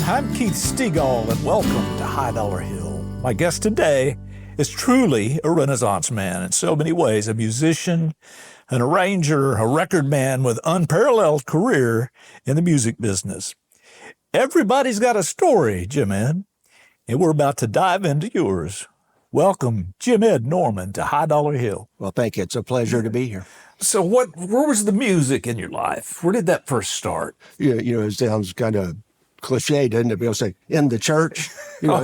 I'm Keith Stegall, and welcome to High Dollar Hill. My guest today is truly a Renaissance man in so many ways, a musician, an arranger, a record man with unparalleled career in the music business. Everybody's got a story, Jim Ed, and we're about to dive into yours. Welcome, Jim Ed Norman, to High Dollar Hill. Well, thank you. It's a pleasure to be here. So where was the music in your life? Where did that first start? You know, it sounds kind of cliche, doesn't it? People say, in the church. You know,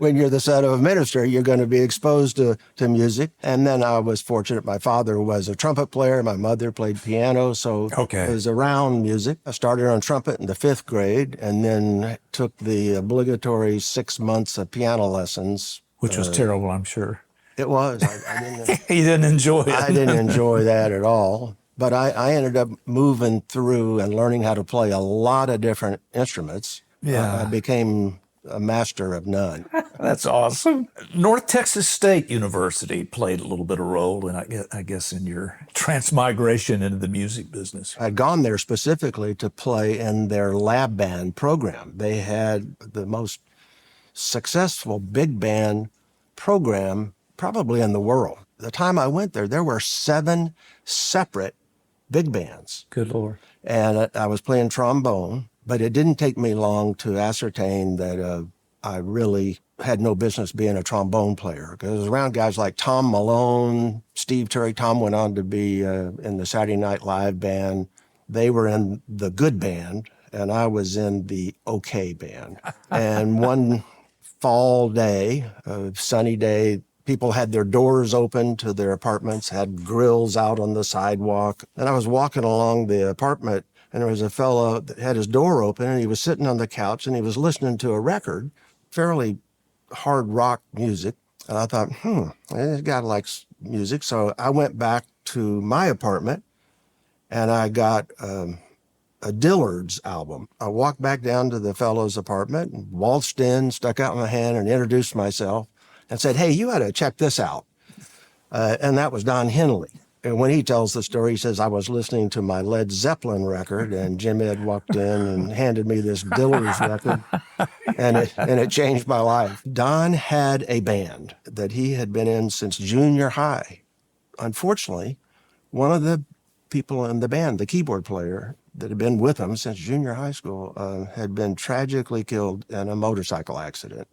when you're the son of a minister, you're going to be exposed to music. And then I was fortunate. My father was a trumpet player. My mother played piano. So it was around music. I started on trumpet in the 5th grade and then took the obligatory 6 months of piano lessons. Which was terrible, I'm sure. It was. I didn't, You didn't enjoy it. I didn't enjoy that at all. But I ended up moving through and learning how to play a lot of different instruments. I became a master of none. That's awesome. North Texas State University played a little bit of role in, I guess, in your transmigration into the music business. I'd gone there specifically to play in their lab band program. They had the most successful big band program probably in the world. The time I went there, there were 7 separate big bands. Good Lord. And I was playing trombone, but it didn't take me long to ascertain that I really had no business being a trombone player, because I was around guys like Tom Malone, Steve Turry. Tom went on to be in the Saturday Night Live band. They were in the good band, and I was in the okay band. And one fall day, a sunny day, people had their doors open to their apartments, had grills out on the sidewalk. And I was walking along the apartment, and there was a fellow that had his door open, and he was sitting on the couch, and he was listening to a record, fairly hard rock music. And I thought, this guy likes music. So I went back to my apartment, and I got a Dillard's album. I walked back down to the fellow's apartment, and waltzed in, stuck out my hand, and introduced myself, and said, hey, you ought to check this out. And that was Don Henley. And when he tells the story, he says, I was listening to my Led Zeppelin record, and Jim Ed walked in and handed me this Dillard's record, and it changed my life. Don had a band that he had been in since junior high. Unfortunately, one of the people in the band, the keyboard player that had been with him since junior high school, had been tragically killed in a motorcycle accident.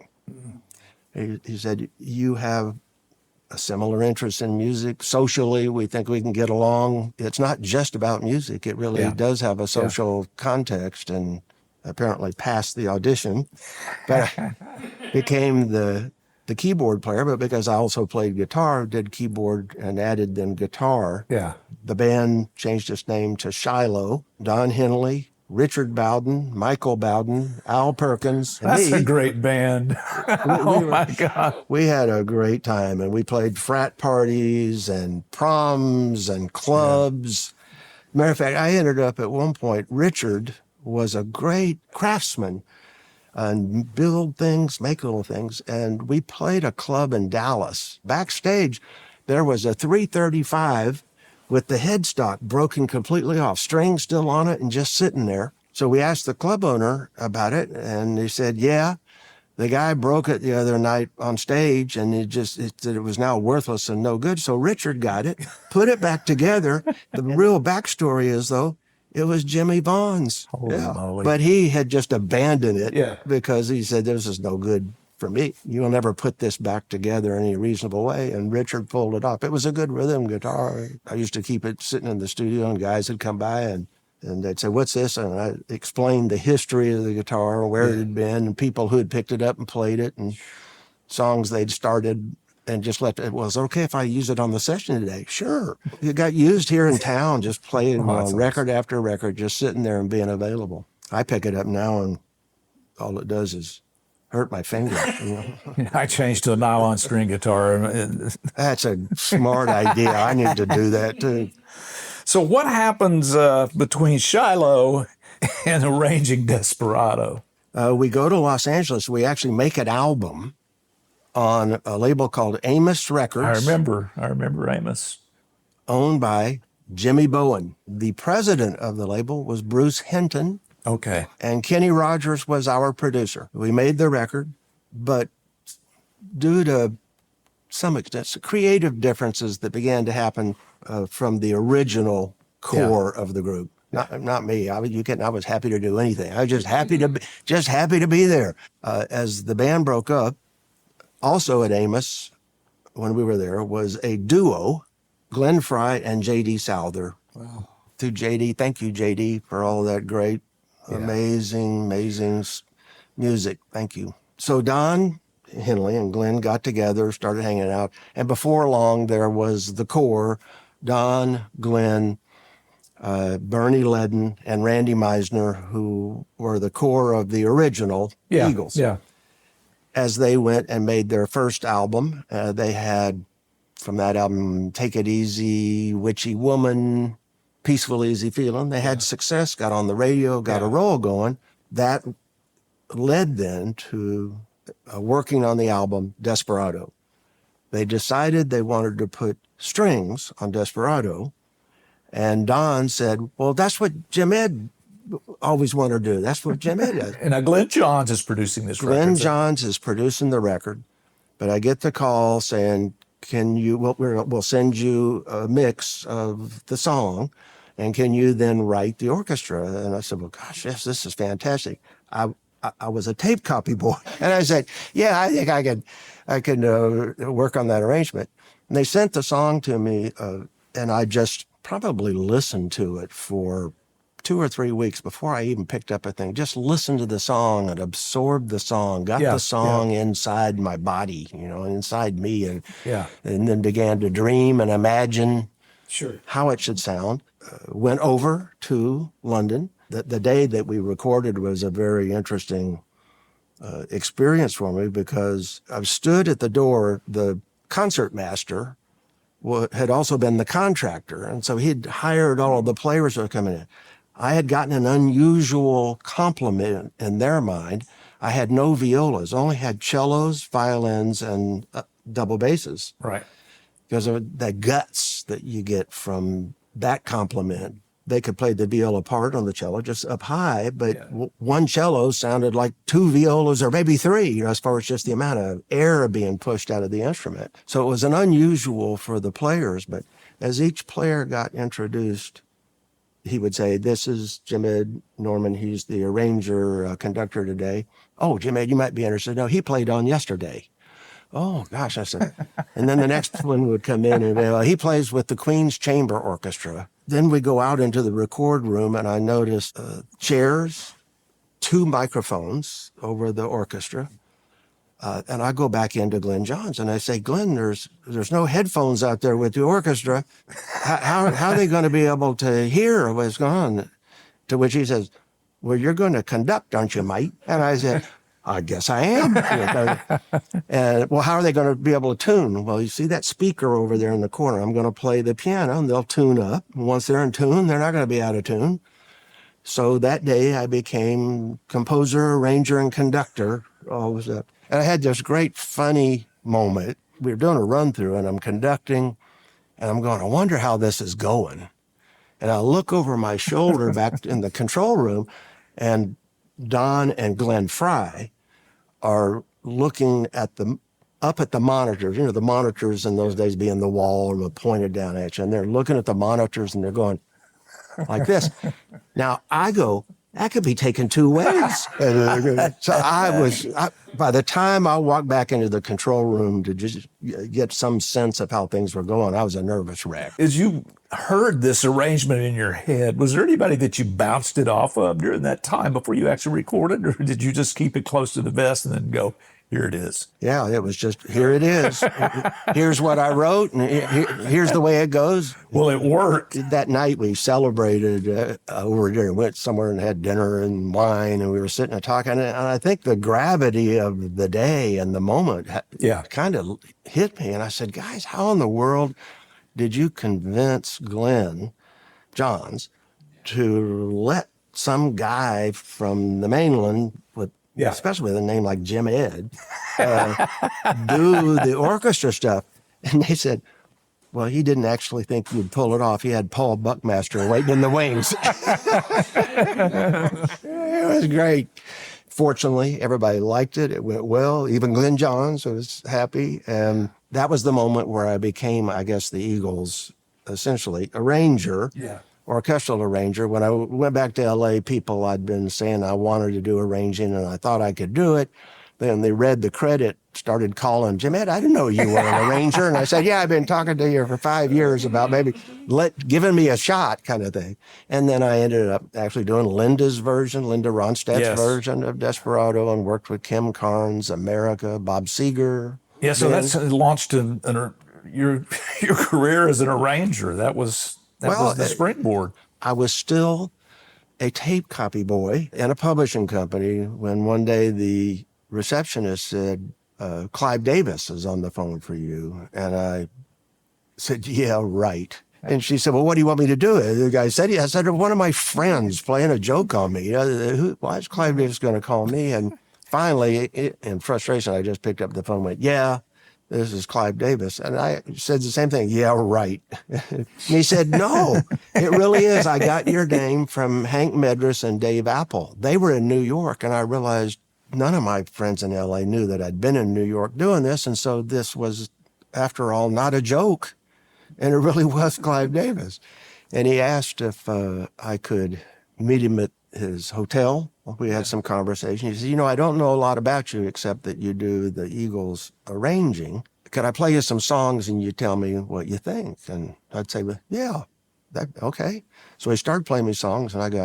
He said, you have a similar interest in music. Socially, we think we can get along. It's not just about music. It really does have a social context, and apparently passed the audition. But I became the keyboard player, but because I also played guitar, did keyboard and added then guitar. The band changed its name to Shiloh. Don Henley, Richard Bowden, Michael Bowden, Al Perkins. That's a great band. My God. We had a great time, and we played frat parties and proms and clubs. Matter of fact, I ended up at one point, Richard was a great craftsman and build things, make little things. And we played a club in Dallas. Backstage, there was a 335 with the headstock broken completely off, strings still on it and just sitting there. So we asked the club owner about it, and he said, yeah, the guy broke it the other night on stage, and it said it was now worthless and no good. So Richard got it, put it back together. The real backstory is, though, it was Jimmy Vaughn's. Holy moly. But he had just abandoned it because he said, this is no good for me. You'll never put this back together in any reasonable way. And Richard pulled it off. It was a good rhythm guitar. I used to keep it sitting in the studio, and guys would come by and they'd say, what's this? And I explained the history of the guitar, where it had been, and people who had picked it up and played it, and songs they'd started and just left it. Was okay if I use it on the session today? Sure. It got used here in town, just playing on record after record, just sitting there and being available. I pick it up now, and all it does is hurt my finger. You know? I changed to a nylon string guitar. That's a smart idea. I need to do that too. So what happens between Shiloh and arranging Desperado? We go to Los Angeles. We actually make an album on a label called Amos Records. I remember Amos. Owned by Jimmy Bowen. The president of the label was Bruce Hinton. Okay. And Kenny Rogers was our producer. We made the record, but due to some extent, creative differences that began to happen from the original core of the group. Not me. I was happy to do anything. I was just happy to be there. As the band broke up, also at Amos, when we were there, was a duo, Glenn Frey and J.D. Souther. Wow. To J.D., thank you, J.D., for all that great, amazing music. Thank you. So Don Henley and Glenn got together, started hanging out, and before long there was the core, Don, Glenn, Bernie Ledden, and Randy Meisner, who were the core of the original Eagles. Yeah. As they went and made their first album, they had, from that album, Take It Easy, Witchy Woman, Peaceful Easy Feeling. They had success, got on the radio, got a roll going. That led then to working on the album Desperado. They decided they wanted to put strings on Desperado, and Don said, well, that's what Jim Ed always wanted to do. That's what Jim Ed does. And now Glenn Johns is producing this record. Glenn Johns is producing the record, but I get the call saying, we'll send you a mix of the song, and can you then write the orchestra? And I said, well, gosh, yes, this is fantastic. I was a tape copy boy. And I said, yeah, I think I could work on that arrangement. And they sent the song to me, and I just probably listened to it for 2 or 3 weeks before I even picked up a thing. Just listened to the song and absorbed the song, got the song inside my body, inside me, and then began to dream and imagine how it should sound. Went over to London. The day that we recorded was a very interesting experience for me because I stood at the door. The concertmaster had also been the contractor, and so he'd hired all of the players who were coming in. I had gotten an unusual compliment in their mind. I had no violas, only had cellos, violins, and double basses. Right. Because of the guts that you get from that compliment. They could play the viola part on the cello just up high, but one cello sounded like 2 violas or maybe 3, as far as just the amount of air being pushed out of the instrument. So it was an unusual for the players, but as each player got introduced, he would say, this is Jim Ed Norman. He's the arranger, conductor today. Oh, Jim Ed, you might be interested. No, he played on yesterday. Oh, gosh, I said. And then the next one would come in and he plays with the Queen's Chamber Orchestra. Then we go out into the record room and I noticed chairs, 2 microphones over the orchestra. And I go back into Glenn Johns and I say, Glenn, there's no headphones out there with the orchestra. How are they going to be able to hear what's going on? To which he says, well, you're going to conduct, aren't you, mate? And I said, I guess I am. And well, how are they going to be able to tune? Well, you see that speaker over there in the corner. I'm going to play the piano and they'll tune up. And once they're in tune, they're not going to be out of tune. So that day I became composer, arranger, and conductor. And I had this great funny moment. We were doing a run through and I'm conducting and I'm going, I wonder how this is going. And I look over my shoulder back in the control room and Don and Glenn Frey are looking up at the monitors. The monitors in those days being the wall or pointed down at you. And they're looking at the monitors and they're going like this. Now I go, that could be taken 2 ways. So by the time I walked back into the control room to just get some sense of how things were going, I was a nervous wreck. As you heard this arrangement in your head, was there anybody that you bounced it off of during that time before you actually recorded, or did you just keep it close to the vest and then go, here it is? Yeah, it was just, here it is. Here's what I wrote, and here's the way it goes. Well, it worked. That night we celebrated over there, went somewhere and had dinner and wine, and we were sitting and talking. And I think the gravity of the day and the moment kind of hit me. And I said, guys, how in the world did you convince Glenn Johns to let some guy from the mainland with especially with a name like Jim Ed, do the orchestra stuff? And they said, well, he didn't actually think you'd pull it off. He had Paul Buckmaster waiting in the wings. was great. Fortunately, everybody liked it. It went well. Even Glenn Johns was happy. And that was the moment where I became, I guess, the Eagles' essentially arranger, orchestral arranger. When I went back to L.A., people I'd been saying I wanted to do arranging and I thought I could do it. Then they read the credit, started calling, Jim Ed, I didn't know you were an arranger. And I said, yeah, I've been talking to you for 5 years about maybe giving me a shot kind of thing. And then I ended up actually doing Linda Ronstadt's version of Desperado, and worked with Kim Carnes, America, Bob Seger. Yeah, so that's launched your career as an arranger. That was the springboard. I was still a tape copy boy in a publishing company when one day the receptionist said, Clive Davis is on the phone for you. And I said, yeah, right. And she said, well, what do you want me to do? The guy said, I said, one of my friends playing a joke on me. Why is Clive Davis going to call me? And finally, in frustration, I just picked up the phone and went, yeah, this is Clive Davis. And I said the same thing, yeah, right. And he said, no, it really is. I got your name from Hank Medris and Dave Apple. They were in New York, and I realized none of my friends in L.A. knew that I'd been in New York doing this. And so this was, after all, not a joke. And it really was Clive Davis. And he asked if I could meet him at his hotel. We had some conversation. He said, I don't know a lot about you except that you do the Eagles arranging. Could I play you some songs and you tell me what you think? And I'd say, well, yeah, okay. So he started playing me songs, and I go,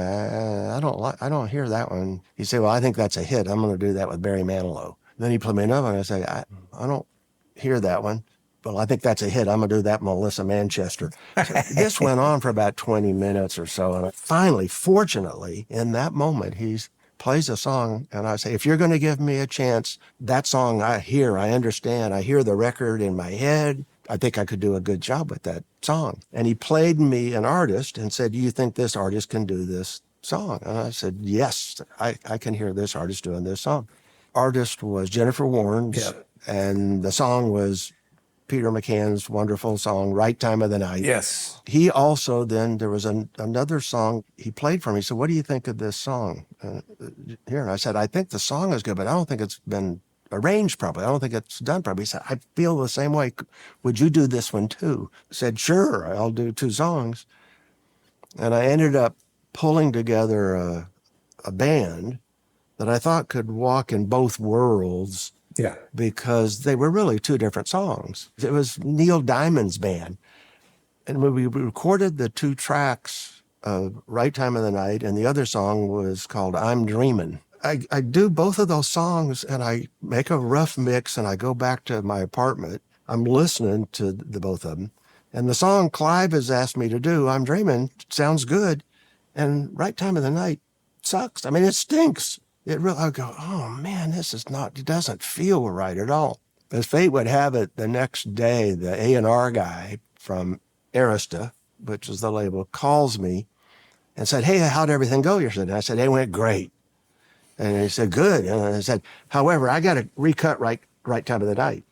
I don't hear that one. He said, well, I think that's a hit. I'm going to do that with Barry Manilow. Then he played me another one, and I say, I don't hear that one. Well, I think that's a hit. I'm going to do that Melissa Manchester. So this went on for about 20 minutes or so. And finally, fortunately, in that moment, he plays a song. And I say, if you're going to give me a chance, that song I hear, I understand. I hear the record in my head. I think I could do a good job with that song. And he played me an artist and said, do you think this artist can do this song? And I said, yes, I can hear this artist doing this song. Artist was Jennifer Warnes, and the song was Peter McCann's wonderful song, Right Time of the Night. Yes. He also then, there was another song he played for me. He said, what do you think of this song? Here, and I said, I think the song is good, but I don't think it's been arranged properly. I don't think it's done properly. He said, I feel the same way. Would you do this one too? I said, sure, I'll do 2 songs. And I ended up pulling together a band that I thought could walk in both worlds. Yeah. Because they were really 2 different songs. It was Neil Diamond's band. And when we recorded the 2 tracks of Right Time of the Night, and the other song was called I'm Dreamin'. I do both of those songs, and I make a rough mix, and I go back to my apartment. I'm listening to the both of them. And the song Clive has asked me to do, I'm Dreamin', sounds good. And Right Time of the Night sucks. I mean, it stinks. I go, oh man, it doesn't feel right at all. As fate would have it, the next day, the A&R guy from Arista, which is the label, calls me and said, hey, how'd everything go yesterday? And I said, it went great. And he said, good. And I said, however, I got to recut right Time of the Night.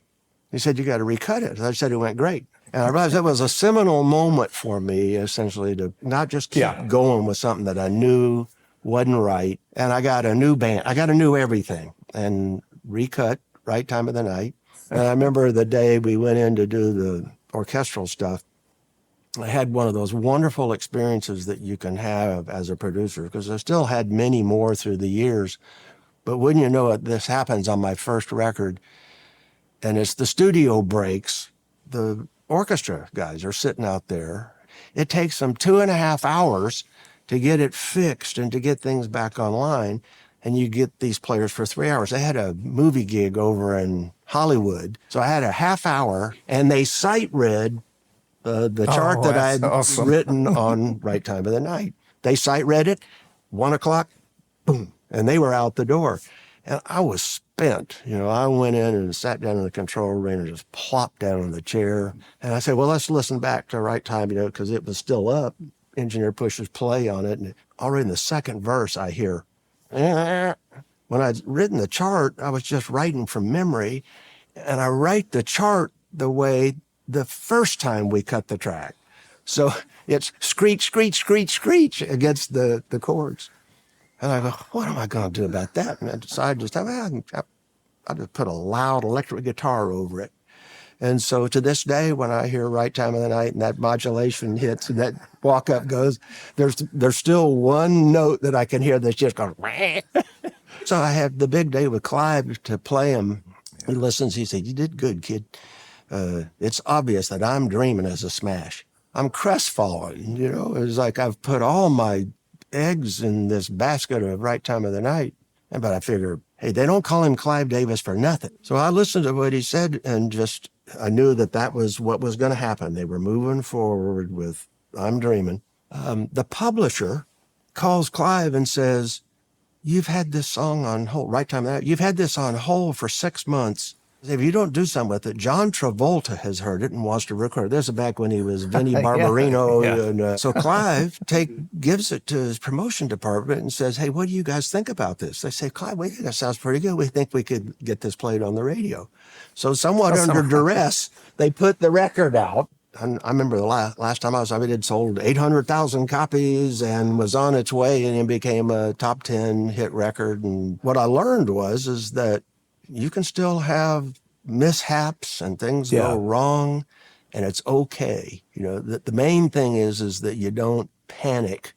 He said, you got to recut it. And I said, it went great. And I realized that was a seminal moment for me, essentially, to not just keep going with something that I knew wasn't right. And I got a new band. I got a new everything and recut Right Time of the Night. And I remember the day we went in to do the orchestral stuff, I had one of those wonderful experiences that you can have as a producer, because I still had many more through the years. But wouldn't you know it, this happens on my first record, and it's the studio breaks. The orchestra guys are sitting out there. It takes them 2.5 hours to get it fixed and to get things back online. And you get these players for 3 hours. I had a movie gig over in Hollywood. So I had a half hour, and they sight read the chart that I had written on Right Time of the Night. They sight read it, 1 o'clock, boom, and they were out the door. And I was spent. I went in and sat down in the control room and just plopped down in the chair. And I said, well, let's listen back to Right Time, because it was still up. Engineer pushes play on it, and already in the second verse, I hear, when I'd written the chart, I was just writing from memory, and I write the chart the way the first time we cut the track. So it's screech, screech, screech, screech against the chords. And I go, what am I going to do about that? And I decided just, I'll just put a loud electric guitar over it. And so to this day, when I hear Right Time of the Night and that modulation hits and that walk up goes, there's still one note that I can hear that's just going. So I had the big day with Clive to play him. He listens. He said, "You did good, kid. It's obvious that I'm Dreaming is a smash." I'm crestfallen. It's like I've put all my eggs in this basket of Right Time of the Night. But I figure, hey, they don't call him Clive Davis for nothing. So I listened to what he said and I knew that was what was going to happen. They were moving forward with I'm Dreaming. The publisher calls Clive and says, "You've had this song on hold, Right Time of the Night. You've had this on hold for 6 months. If you don't do something with it, John Travolta has heard it and wants to record it." This is back when he was Vinnie Barbarino. Yeah. And so Clive gives it to his promotion department and says, "Hey, what do you guys think about this?" They say, "Clive, we think that sounds pretty good. We think we could get this played on the radio." So somewhat under duress, they put the record out. And I remember the last time I was, it had sold 800,000 copies and was on its way, and it became a top 10 hit record. And what I learned is that you can still have mishaps and things go wrong, and it's okay. The main thing is that you don't panic,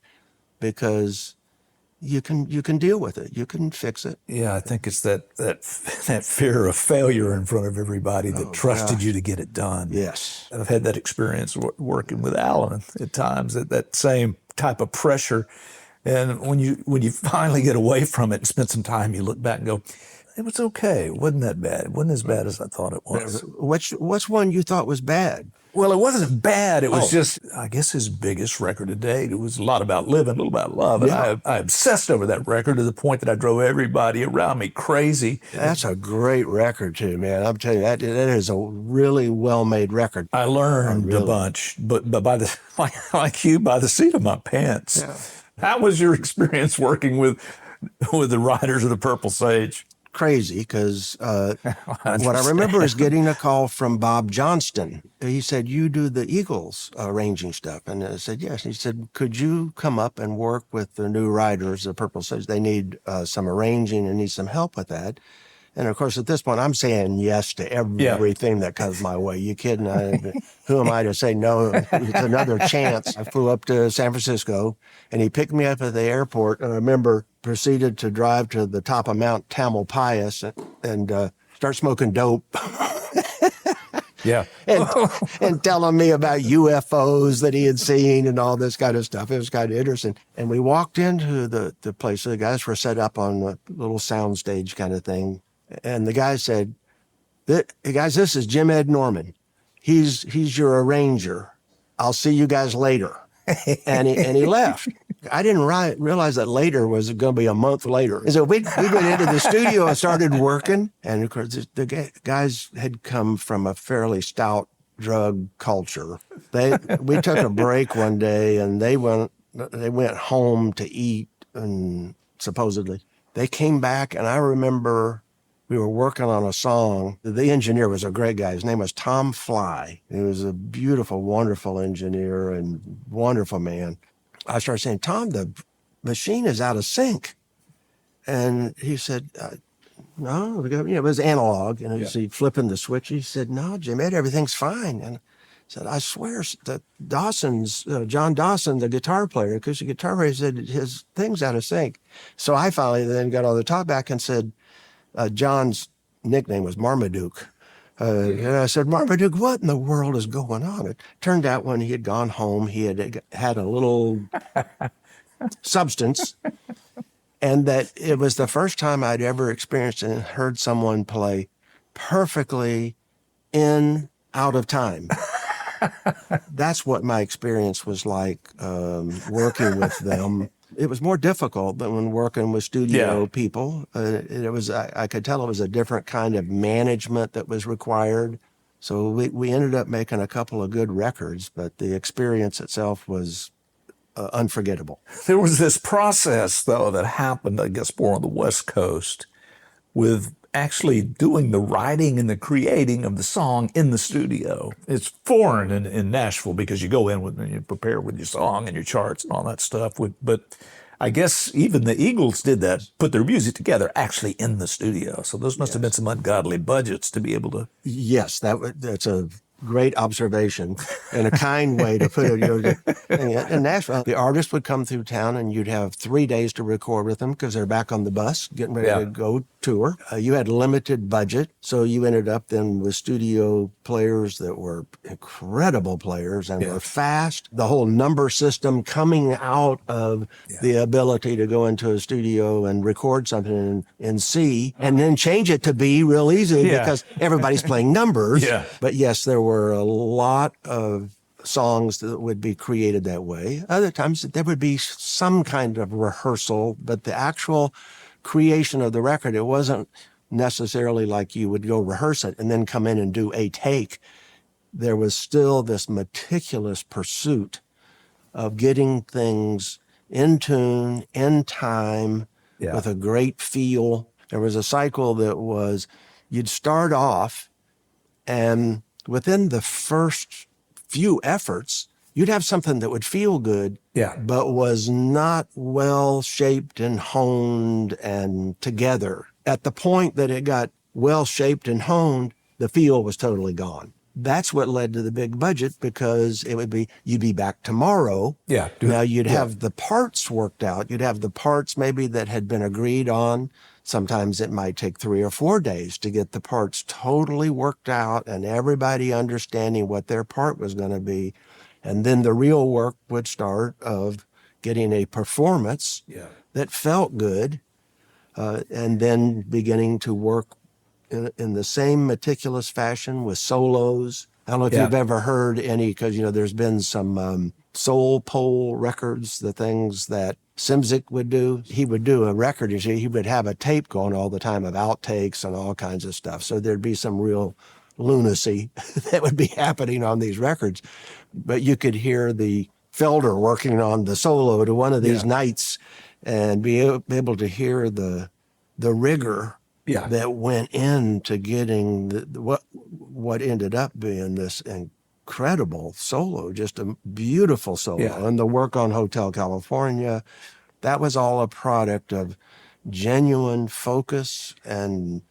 because you can deal with it. You can fix it. Yeah, I think it's that fear of failure in front of everybody that trusted you to get it done. Yes. I've had that experience working with Alan at times, that same type of pressure. And when you finally get away from it and spend some time, you look back and go, it was okay. It wasn't that bad. It wasn't as bad as I thought it was. What's one you thought was bad? Well, it wasn't bad. It was just, I guess, his biggest record to date. It was a lot about living, a little about love. And I obsessed over that record to the point that I drove everybody around me crazy. That's a great record too, man. I'm telling you, that is a really well-made record. I learned a bunch, but by the like you, by the seat of my pants. Yeah. How was your experience working with the writers of the Purple Sage? Crazy, because what I remember is getting a call from Bob Johnston. He said, "You do the Eagles arranging stuff?" And I said, "Yes." And he said, "Could you come up and work with the new writers, the Purple Sage? They need some arranging and need some help with that." And of course, at this point, I'm saying yes to everything that comes my way. You kidding? Who am I to say no? It's another chance. I flew up to San Francisco, and he picked me up at the airport. And I remember proceeded to drive to the top of Mount Tamalpais and start smoking dope. Yeah. and telling me about UFOs that he had seen and all this kind of stuff. It was kind of interesting. And we walked into the place. So the guys were set up on a little soundstage kind of thing. And the guy said, "Guys, this is Jim Ed Norman. He's your arranger. I'll see you guys later." And he left. I didn't realize that later was going to be a month later. And so we went into the studio and started working. And of course, the guys had come from a fairly stout drug culture. We took a break one day, and they went home to eat, and supposedly they came back. And I remember we were working on a song. The engineer was a great guy. His name was Tom Fly. He was a beautiful, wonderful engineer and wonderful man. I started saying, "Tom, the machine is out of sync." And he said, "No, it was analog." And as he flipping the switch, he said, "No, Jim Ed, everything's fine." And I said, "I swear that John Dawson, the guitar player, acoustic guitar player, said his thing's out of sync." So I finally then got all the talk back and said, John's nickname was Marmaduke. And I said, "Marmaduke, what in the world is going on?" It turned out when he had gone home, he had a little substance, and that it was the first time I'd ever experienced and heard someone play perfectly out of time. That's what my experience was like working with them. It was more difficult than when working with studio people. I could tell it was a different kind of management that was required. So we ended up making a couple of good records, but the experience itself was unforgettable. There was this process, though, that happened, I guess, more on the West Coast, with actually doing the writing and the creating of the song in the studio. It's foreign in Nashville, because you go in and you prepare with your song and your charts and all that stuff. But I guess even the Eagles did that, put their music together actually in the studio. So those must have been some ungodly budgets to be able to. Yes, that's a great observation and a kind way to put it. In Nashville, the artist would come through town and you'd have 3 days to record with them because they're back on the bus getting ready to go tour. You had limited budget, so you ended up then with studio players that were incredible players and were fast. The whole number system coming out of the ability to go into a studio and record something in C and then change it to B real easy because everybody's playing numbers. But yes, there were a lot of songs that would be created that way. Other times there would be some kind of rehearsal, but the actual creation of the record, it wasn't necessarily like you would go rehearse it and then come in and do a take. There was still this meticulous pursuit of getting things in tune, in time, with a great feel. There was a cycle that was, you'd start off and within the first few efforts, you'd have something that would feel good, but was not well shaped and honed and together. At the point that it got well shaped and honed, the feel was totally gone. That's what led to the big budget because it would be, you'd be back tomorrow. Now you'd have the parts worked out. You'd have the parts maybe that had been agreed on. Sometimes it might take 3 or 4 days to get the parts totally worked out and everybody understanding what their part was going to be. And then the real work would start of getting a performance that felt good and then beginning to work in the same meticulous fashion with solos. I don't know if you've ever heard any, because, there's been some soul pole records, the things that Simzik would do. He would do a record, he would have a tape going all the time of outtakes and all kinds of stuff. So there'd be some real lunacy that would be happening on these records. But you could hear the Felder working on the solo to one of these nights and be able to hear the rigor that went into getting what ended up being this incredible solo, just a beautiful solo. And the work on Hotel California, that was all a product of genuine focus and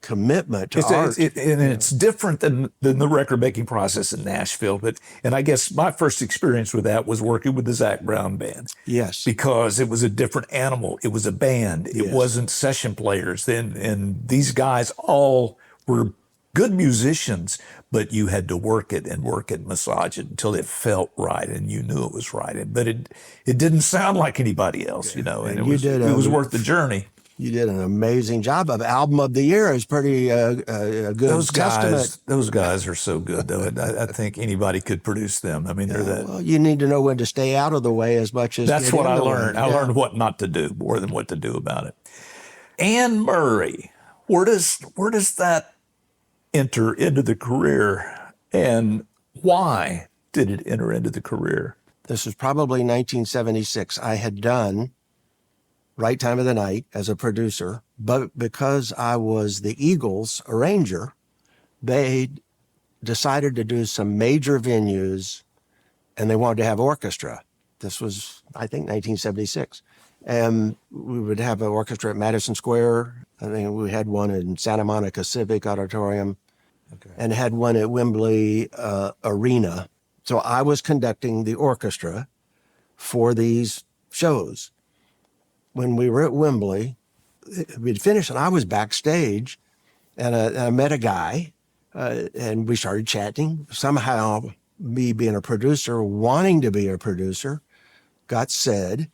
commitment to art. And it's different than the record-making process in Nashville. And I guess my first experience with that was working with the Zac Brown Band. Yes. Because it was a different animal. It was a band. It wasn't session players. And these guys all were good musicians, but you had to work it, massage it until it felt right and you knew it was right. But it didn't sound like anybody else, and it was worth the journey. You did an amazing job. Of Album of the Year is pretty a good testament. Those guys are so good, though. I think anybody could produce them. I mean, they're that. Well, you need to know when to stay out of the way as much as that's what I learned. I learned what not to do more than what to do about it. Anne Murray, where does that enter into the career, and why did it enter into the career? This was probably 1976. I had done Right Time of the Night as a producer, but because I was the Eagles arranger, they decided to do some major venues and they wanted to have orchestra. This was, I think, 1976. And we would have an orchestra at Madison Square. I think we had one in Santa Monica Civic Auditorium and had one at Wembley Arena. So I was conducting the orchestra for these shows. When we were at Wembley, we'd finished and I was backstage and I met a guy and we started chatting. Somehow me being a producer, wanting to be a producer, got said.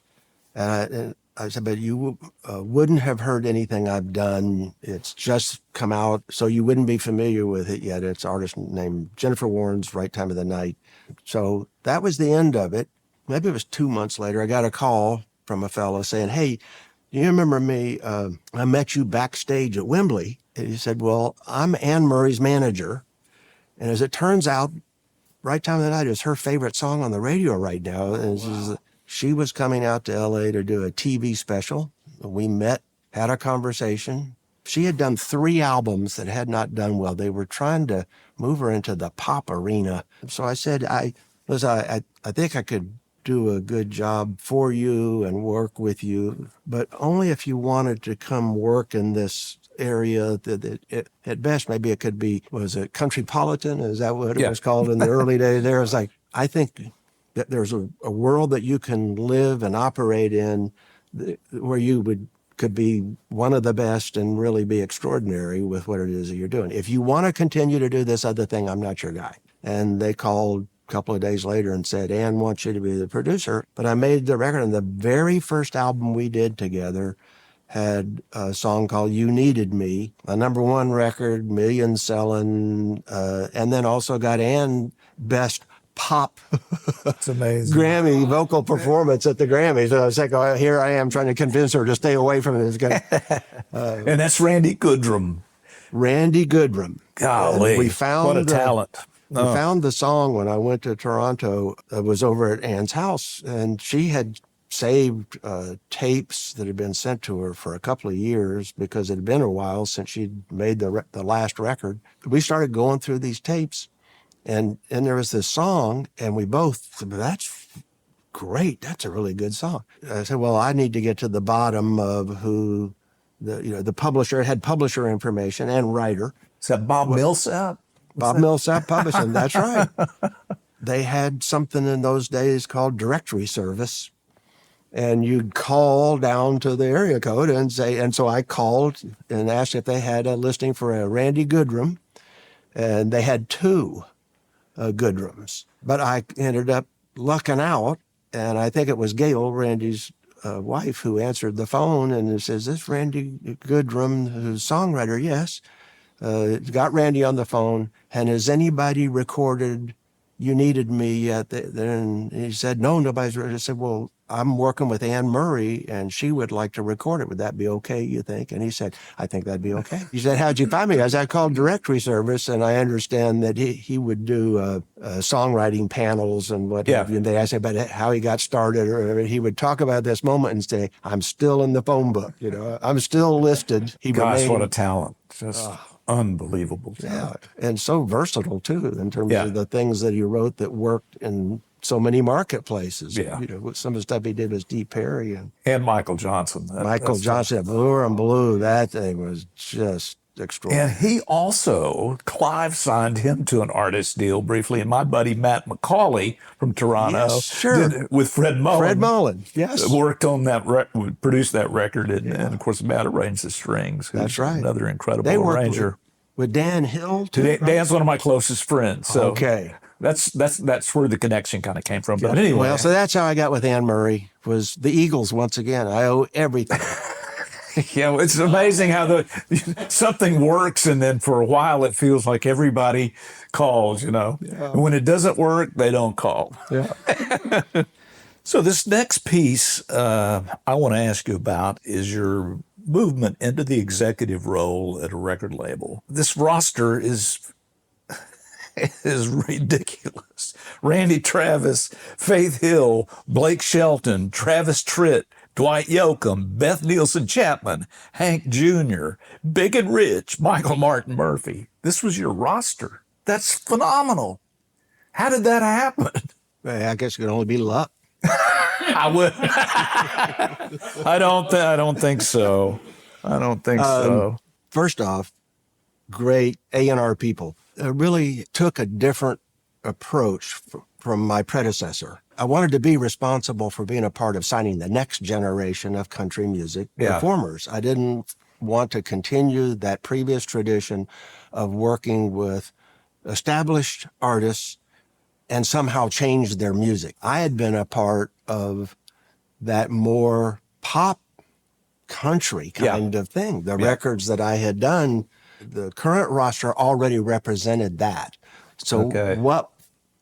And I said, but you wouldn't have heard anything I've done. It's just come out, so you wouldn't be familiar with it yet. It's an artist named Jennifer Warren's Right Time of the Night. So that was the end of it. Maybe it was 2 months later, I got a call from a fellow saying, hey, do you remember me? I met you backstage at Wembley. And he said, well, I'm Anne Murray's manager. And as it turns out, Right Time of the Night is her favorite song on the radio right now. And she was coming out to LA to do a TV special. We met, had a conversation. She had done 3 albums that had not done well. They were trying to move her into the pop arena. So I said, I think I could do a good job for you and work with you, but only if you wanted to come work in this area that at best, maybe it could be, was it Countrypolitan? Is that what it was called in the early days there? It's like, I think that there's a world that you can live and operate in where you could be one of the best and really be extraordinary with what it is that you're doing. If you want to continue to do this other thing, I'm not your guy. And they called a couple of days later and said, Ann wants you to be the producer. But I made the record, and the very first album we did together had a song called You Needed Me, a #1 record, million selling, and then also got Ann Best Pop That's amazing. Grammy vocal performance at the Grammys. So I was like, oh, here I am trying to convince her to stay away from this guy. And that's Randy Goodrum. Randy Goodrum. Golly, we found what a talent. We found the song when I went to Toronto. I was over at Ann's house, and she had saved tapes that had been sent to her for a couple of years because it had been a while since she'd made the last record. We started going through these tapes, and there was this song, and we both said, that's great. That's a really good song. I said, well, I need to get to the bottom of who the publisher. It had publisher information and writer. Is that Bob Millsap? Bob Millsap Publishing, that's right. They had something in those days called directory service. And you'd call down to the area code and say, and so I called and asked if they had a listing for a Randy Goodrum. And they had 2 Goodrums. But I ended up lucking out, and I think it was Gayle, Randy's wife, who answered the phone and says, this Randy Goodrum, who's songwriter? Yes. Got Randy on the phone, and has anybody recorded You Needed Me yet? Then he said, no, nobody's ready. I said, well, I'm working with Anne Murray, and she would like to record it. Would that be okay, you think? And he said, I think that'd be okay. He said, how'd you find me? I said, I called directory service, and I understand that he would do songwriting panels and what have you. And they asked him about how he got started, or he would talk about this moment and say, I'm still in the phone book. I'm still listed. Gosh, what a talent. Just unbelievable talent. Yeah, and so versatile, too, in terms of the things that he wrote that worked in so many marketplaces. Yeah. Some of the stuff he did was Dee Perry and Michael Johnson. Michael Johnson, Bluer and Blue, that thing was just extraordinary. And he also, Clive signed him to an artist deal briefly, and my buddy Matt McCauley from Toronto did, with Fred Mullen. Fred Mullen, yes. Worked on that, produced that record, and of course Matt arranged the strings. That's right. Another incredible arranger. With Dan Hill, too. Dan's one of my closest friends. So okay. That's where the connection kind of came from. But anyway. Well, so that's how I got with Anne Murray, was the Eagles once again. I owe everything. Yeah, it's amazing how something works, and then for a while it feels like everybody calls, Yeah. And when it doesn't work, they don't call. Yeah. So this next piece I want to ask you about is your movement into the executive role at a record label. This roster is ridiculous. Randy Travis, Faith Hill, Blake Shelton, Travis Tritt, Dwight Yoakam, Beth Nielsen Chapman, Hank Jr., Big and Rich, Michael Martin Murphey. This was your roster. That's phenomenal. How did that happen? I guess it could only be luck. I would. I don't think so. I don't think so. First off, great A&R people. Really took a different approach from my predecessor. I wanted to be responsible for being a part of signing the next generation of country music performers. I didn't want to continue that previous tradition of working with established artists and somehow change their music. I had been a part of that more pop country kind of thing. The records that I had done, the current roster already represented that. So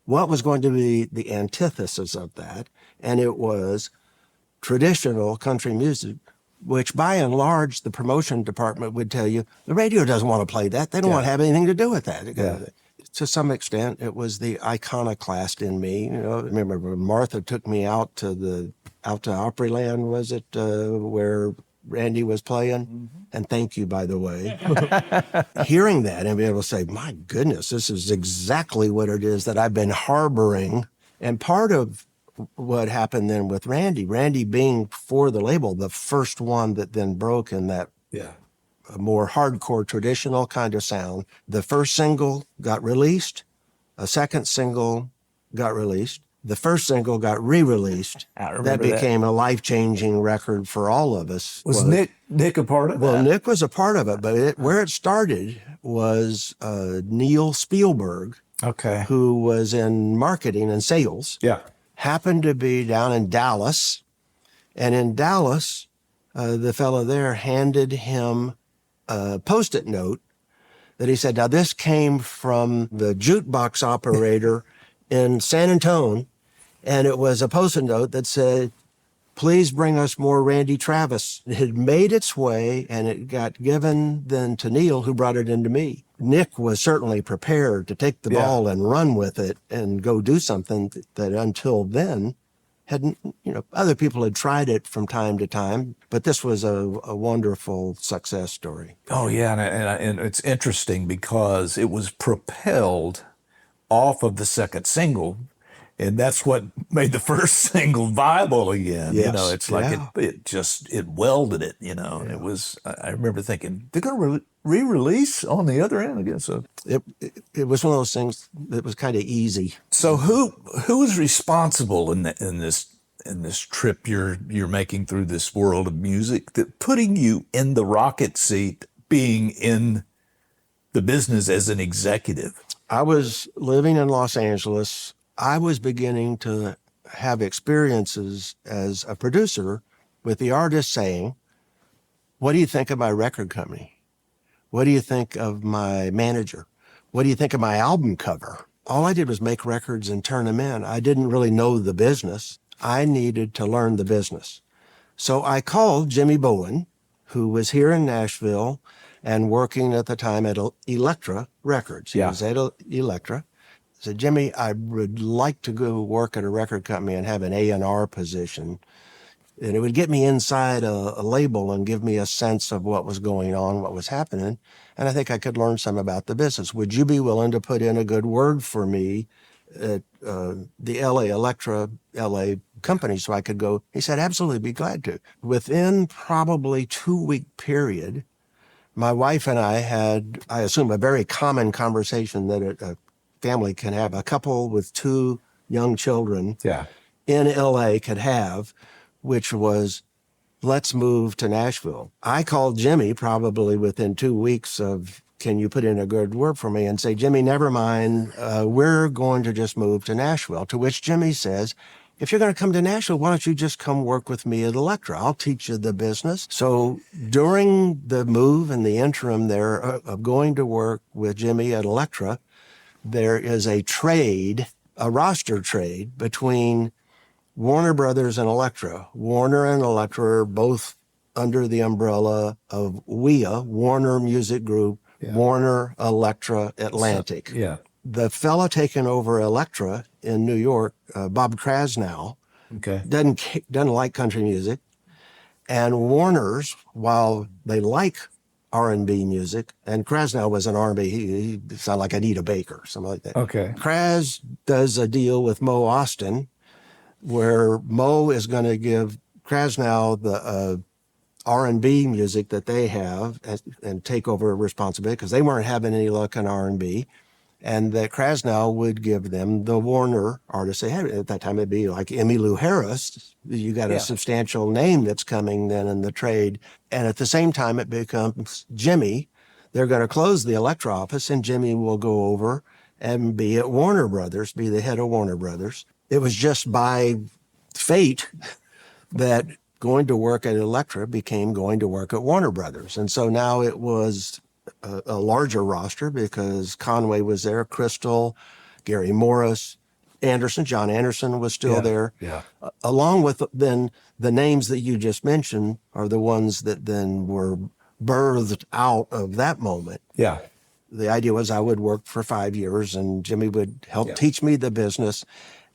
what was going to be the antithesis of that? And it was traditional country music, which by and large, the promotion department would tell you, the radio doesn't want to play that. They don't want to have anything to do with that. Yeah. To some extent, it was the iconoclast in me. I remember when Martha took me out to Opryland, was it, where Randy was playing? Mm-hmm. And thank you, by the way. Hearing that and being able to say, my goodness, this is exactly what it is that I've been harboring. And part of what happened then with Randy. Randy being for the label, the first one that then broke in that more hardcore, traditional kind of sound. The first single got released. A second single got released. The first single got re-released. That became a life-changing record for all of us. Was Nick a part of that? Well, Nick was a part of it, but where it started was Neil Spielberg, who was in marketing and sales, happened to be down in Dallas. And in Dallas, the fellow there handed him a Post-it note that he said, now this came from the jukebox operator in San Antonio, and it was a Post-it note that said, please bring us more Randy Travis. It had made its way, and it got given then to Neil, who brought it into me. Nick was certainly prepared to take the ball and run with it and go do something that until then hadn't, other people had tried it from time to time, but this was a wonderful success story. Oh, yeah, and it's interesting because it was propelled off of the second single, and that's what made the first single viable again. Yes. It's like it welded it, and it was, I remember thinking, they're going to re-release on the other end again. So it was one of those things that was kind of easy. So who is responsible in this trip you're making through this world of music, that putting you in the rocket seat, being in the business as an executive? I was living in Los Angeles. I was beginning to have experiences as a producer with the artist saying, what do you think of my record company? What do you think of my manager? What do you think of my album cover? All I did was make records and turn them in. I didn't really know the business. I needed to learn the business. So I called Jimmy Bowen, who was here in Nashville and working at the time at Elektra Records. He was at Elektra. I said, Jimmy, I would like to go work at a record company and have an A&R position. And it would get me inside a label and give me a sense of what was going on, what was happening. And I think I could learn some about the business. Would you be willing to put in a good word for me at the Elektra LA company so I could go? He said, absolutely, be glad to. Within probably 2-week period, my wife and I had, I assume, a very common conversation that a family can have, a couple with 2 young children in LA could have, which was, let's move to Nashville. I called Jimmy probably within 2 weeks of, can you put in a good word for me, and say, Jimmy, never mind, we're going to just move to Nashville. To which Jimmy says, if you're going to come to Nashville, why don't you just come work with me at Elektra? I'll teach you the business. So during the move and the interim there of going to work with Jimmy at Elektra, there is a trade, a roster trade between Warner Brothers and Elektra. Warner and Elektra are both under the umbrella of WIA, Warner Music Group, Warner Elektra Atlantic. The fella taking over Elektra in New York, Bob Krasnow, doesn't like country music. And Warner's, while they like R&B music, and Krasnow was an R&B, he sounded like Anita Baker, something like that. Kras does a deal with Mo Austin, where Mo is going to give Krasnow the R&B music that they have and take over responsibility, because they weren't having any luck in R&B. And that Krasnow would give them the Warner artists they had. At that time, it'd be like Emmylou Harris. You got a substantial name that's coming then in the trade. And at the same time, it becomes Jimmy. They're going to close the Elektra office, and Jimmy will go over and be at Warner Brothers, be the head of Warner Brothers. It was just by fate that going to work at Elektra became going to work at Warner Brothers. And so now it was a larger roster, because Conway was there, Crystal, Gary Morris, Anderson, John Anderson was still there. Along with then the names that you just mentioned are the ones that then were birthed out of that moment. The idea was I would work for 5 years and Jimmy would help teach me the business.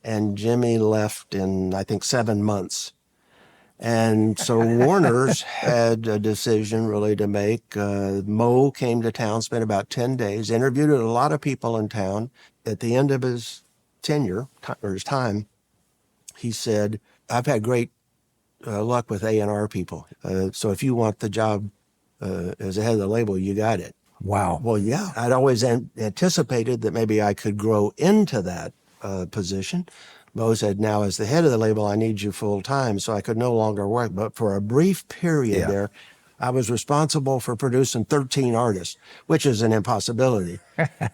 And Jimmy left in, I think, 7 months. And so Warner's had a decision really to make. Mo came to town, spent about 10 days, interviewed a lot of people in town. At the end of his tenure, or his time, he said, I've had great luck with A&R people. So if you want the job as the head of the label, you got it. Wow. Well, yeah, I'd always anticipated that maybe I could grow into that position. Bo said, now as the head of the label, I need you full time, so I could no longer work. But for a brief period there, I was responsible for producing 13 artists, which is an impossibility.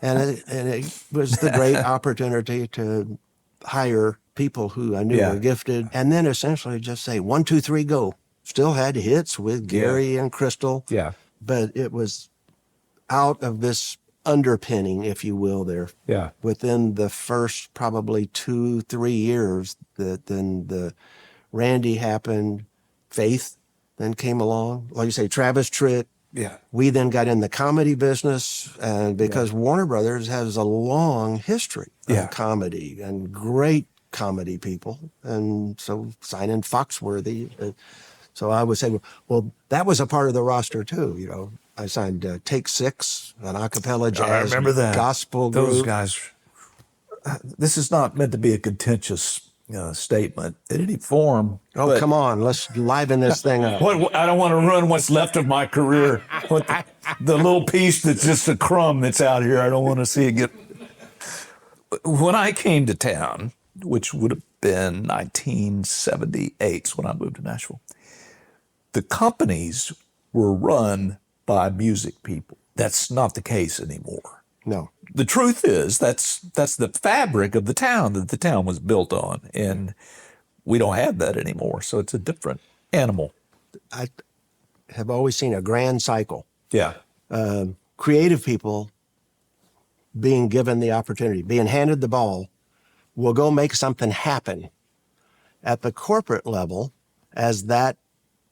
and it was the great opportunity to hire people who I knew were gifted, and then essentially just say, 1, 2, 3, go. Still had hits with Gary and Crystal, but it was out of this underpinning, if you will, there. Within the first probably 2, 3 years, that then the Randy happened, Faith then came along. Like you say, Travis Tritt. We then got in the comedy business, and because Warner Brothers has a long history of comedy and great comedy people, and so signing Foxworthy. So I would say, well, that was a part of the roster too. You know, I signed Take Six, an a cappella jazz I remember that. gospel group. Those guys. This is not meant to be a contentious statement in any form. Oh, come on, let's liven this thing up. I don't want to ruin what's left of my career. The little piece that's just a crumb that's out here, I don't want to see it get. When I came to town, which would have been 1978 when I moved to Nashville, the companies were run by music people. That's not the case anymore. No. The truth is that's the fabric of the town that the town was built on, and we don't have that anymore. So it's a different animal. I have always seen a grand cycle. Yeah. Creative people being given the opportunity, being handed the ball, will go make something happen. At the corporate level, as that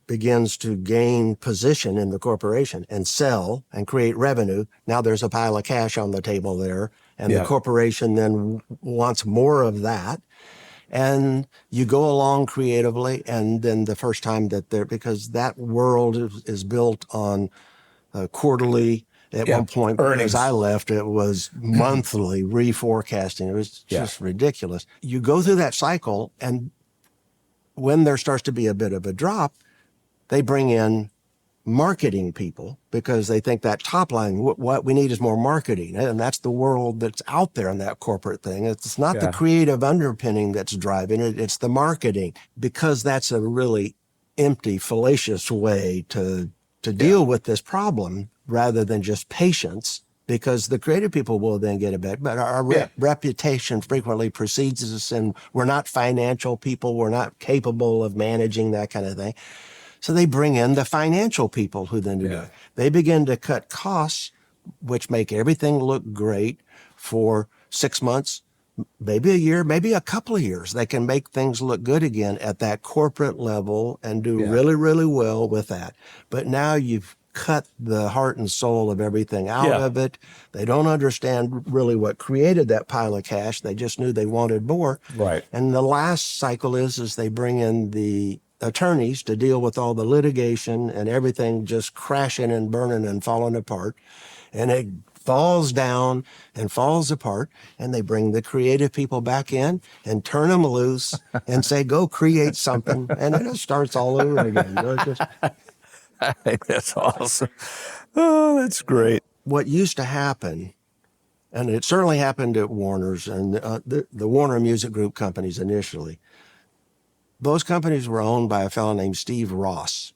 begins to gain position in the corporation and sell and create revenue, now there's a pile of cash on the table there, and the corporation then wants more of that. And you go along creatively, and then the first time that because that world is built on quarterly. At one point, earnings. as I left, it was monthly reforecasting. It was just ridiculous. You go through that cycle, and when there starts to be a bit of a drop, they bring in marketing people because they think that top line, what we need is more marketing. And that's the world that's out there in that corporate thing. It's not the creative underpinning that's driving it. It's the marketing, because that's a really empty, fallacious way to deal with this problem rather than just patience, because the creative people will then get a bit. But our reputation frequently precedes us, and we're not financial people. We're not capable of managing that kind of thing. So they bring in the financial people who then do it. They begin to cut costs, which make everything look great for 6 months, maybe a year, maybe a couple of years. They can make things look good again at that corporate level and do really, really well with that. But now you've cut the heart and soul of everything out of it. They don't understand really what created that pile of cash. They just knew they wanted more. Right. And the last cycle is they bring in the attorneys to deal with all the litigation and everything just crashing and burning and falling apart. And it falls down and falls apart, and they bring the creative people back in and turn them loose and say, go create something. And then it starts all over again. You know, it's just, I think that's awesome. Oh, that's great. what used to happen, and it certainly happened at Warner's and the Warner Music Group companies initially, those companies were owned by a fellow named Steve Ross.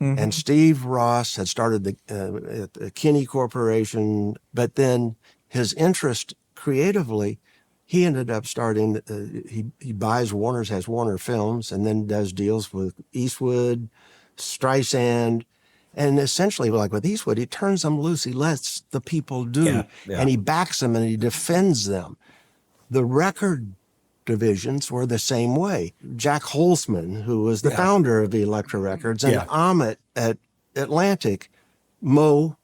Mm-hmm. And Steve Ross had started the Kinney Corporation, but then his interest creatively, he ended up starting, he buys Warner's, has Warner Films, and then does deals with Eastwood, Streisand, and essentially, like with Eastwood, he turns them loose. He lets the people do, and he backs them and he defends them. The record divisions were the same way. Jack Holzman, who was the founder of Elektra Records, and Amit at Atlantic, Mo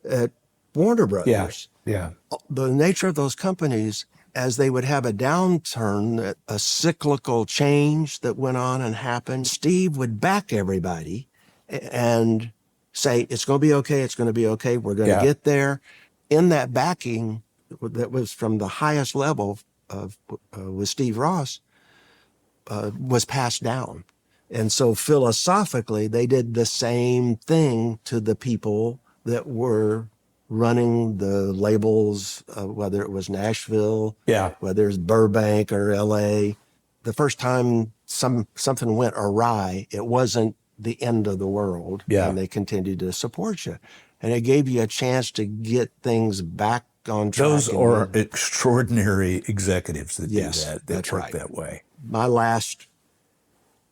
at Warner Brothers. The nature of those companies, as they would have a downturn, a cyclical change that went on and happened, Steve would back everybody and say, it's going to be okay, it's going to be okay, we're going to get there. In that backing that was from the highest level of with Steve Ross, was passed down. And so philosophically, they did the same thing to the people that were running the labels, whether it was Nashville, Yeah. whether it's Burbank or LA. The first time something went awry, it wasn't the end of the world. Yeah. And they continued to support you. And it gave you a chance to get things back on track. Those are extraordinary executives that Yes, do that that's work right. that way. My last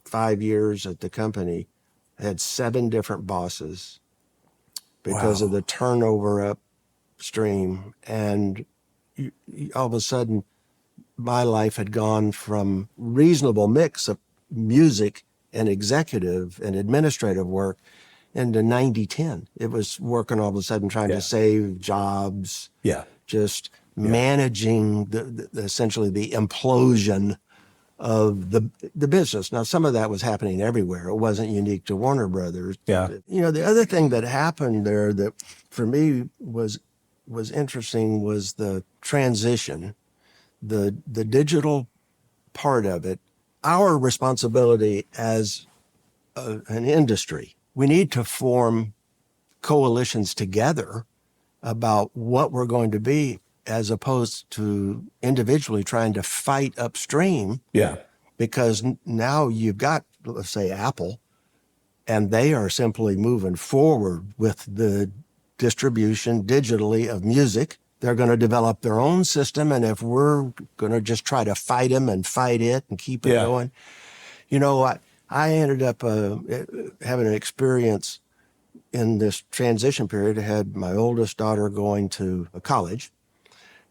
5 years at the company had 7 different bosses because of the turnover upstream. And all of a sudden, my life had gone from reasonable mix of music and executive and administrative work into 90-10. It was working all of a sudden trying to save jobs, just managing the essentially the implosion of the business. Now, some of that was happening everywhere. It wasn't unique to Warner Brothers. Yeah. You know, the other thing that happened there that for me was interesting was the transition, the digital part of it. Our responsibility as an industry, we need to form coalitions together about what we're going to be, as opposed to individually trying to fight upstream. Yeah. Because now you've got, let's say, Apple, and they are simply moving forward with the distribution digitally of music. They're going to develop their own system, and if we're going to just try to fight them and fight it and keep it going, you know, I ended up having an experience in this transition period. I had my oldest daughter going to college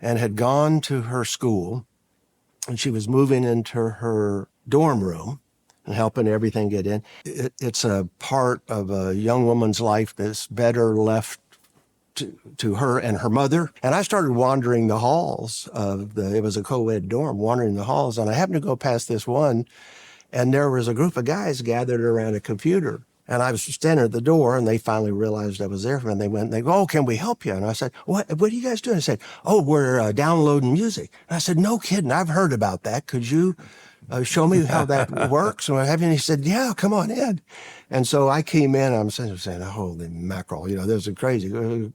and had gone to her school, and she was moving into her dorm room and helping everything get in. It's a part of a young woman's life that's better left to her and her mother. And I started wandering the halls it was a co-ed dorm, wandering the halls, and I happened to go past this one, and there was a group of guys gathered around a computer. And I was standing at the door, and they finally realized I was there. And they go, "Oh, can we help you?" And I said, What are you guys doing? I said, "Oh, we're downloading music." And I said, "No kidding, I've heard about that. Could you show me how that works?" And he said, "Yeah, come on in." And so I came in, I'm saying, holy mackerel, you know, this is crazy.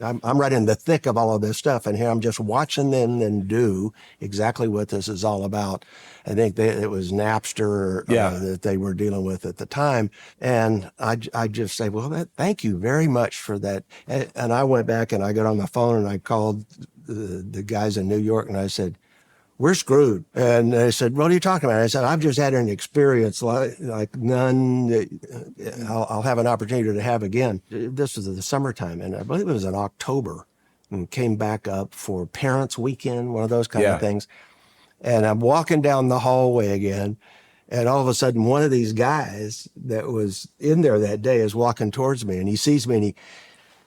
I'm right in the thick of all of this stuff, and here I'm just watching them then do exactly what this is all about. I think it was Napster that they were dealing with at the time, and I just say, well, thank you very much for that. And I went back and I got on the phone and I called the guys in New York, and I said, "We're screwed." And they said, "What are you talking about?" I said, "I've just had an experience like none that I'll have an opportunity to have again." This was the summertime, and I believe it was in October, and came back up for Parents' Weekend, one of those kind of things. And I'm walking down the hallway again, and all of a sudden, one of these guys that was in there that day is walking towards me, and he sees me, and he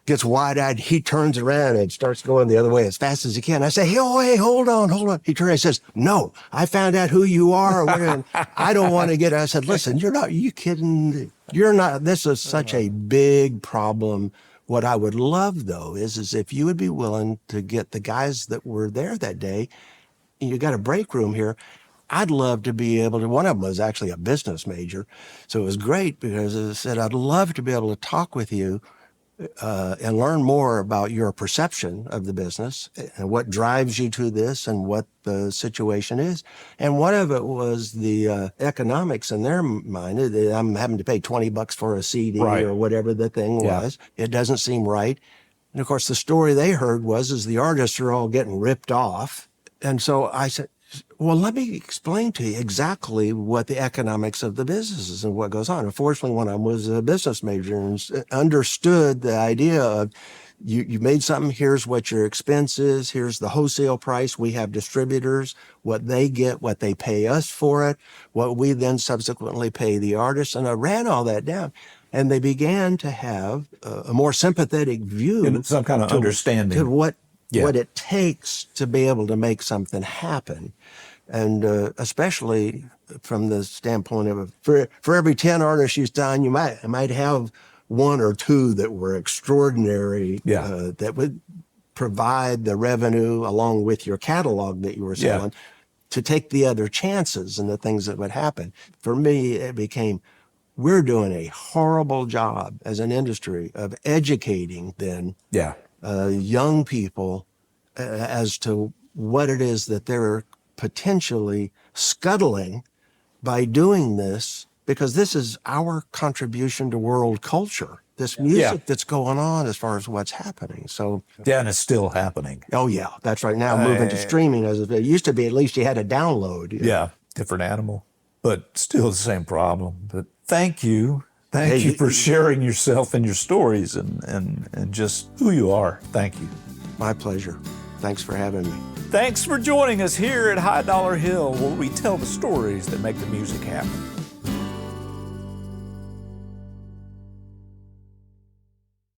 gets wide-eyed. He turns around and starts going the other way as fast as he can. I say, "Hey, hold on. He turns and says, "No, I found out who you are. And I don't want to get it." I said, "Listen, you kidding? You're not. This is such a big problem. What I would love, though, is if you would be willing to get the guys that were there that day. You got a break room here. I'd love to be able to," one of them was actually a business major. So it was great because I said, "I'd love to be able to talk with you and learn more about your perception of the business and what drives you to this and what the situation is." And one of it was the economics in their mind. I'm having to pay $20 for a CD or whatever the thing was. It doesn't seem right. And of course, the story they heard is the artists are all getting ripped off. And so I said, "Well, let me explain to you exactly what the economics of the business is and what goes on." Unfortunately, one of them was a business major and understood the idea of you made something, here's what your expense is, here's the wholesale price, we have distributors, what they get, what they pay us for it, what we then subsequently pay the artist. And I ran all that down. And they began to have a more sympathetic view. And some kind of understanding. To what it takes to be able to make something happen. And especially from the standpoint of for every 10 artists you sign, you might have one or two that were extraordinary that would provide the revenue along with your catalog that you were selling to take the other chances and the things that would happen. For me, it became, we're doing a horrible job as an industry of educating then Yeah. young people as to what it is that they're potentially scuttling by doing this, because this is our contribution to world culture, this music that's going on as far as what's happening. So, Yeah, and it's still happening. oh yeah, that's right. Now moving to streaming, as it used to be, at least you had to download. Yeah, different animal, but still the same problem. But thank you. Thank you for sharing yourself and your stories and just who you are. Thank you. My pleasure. Thanks for having me. Thanks for joining us here at High Dollar Hill, where we tell the stories that make the music happen.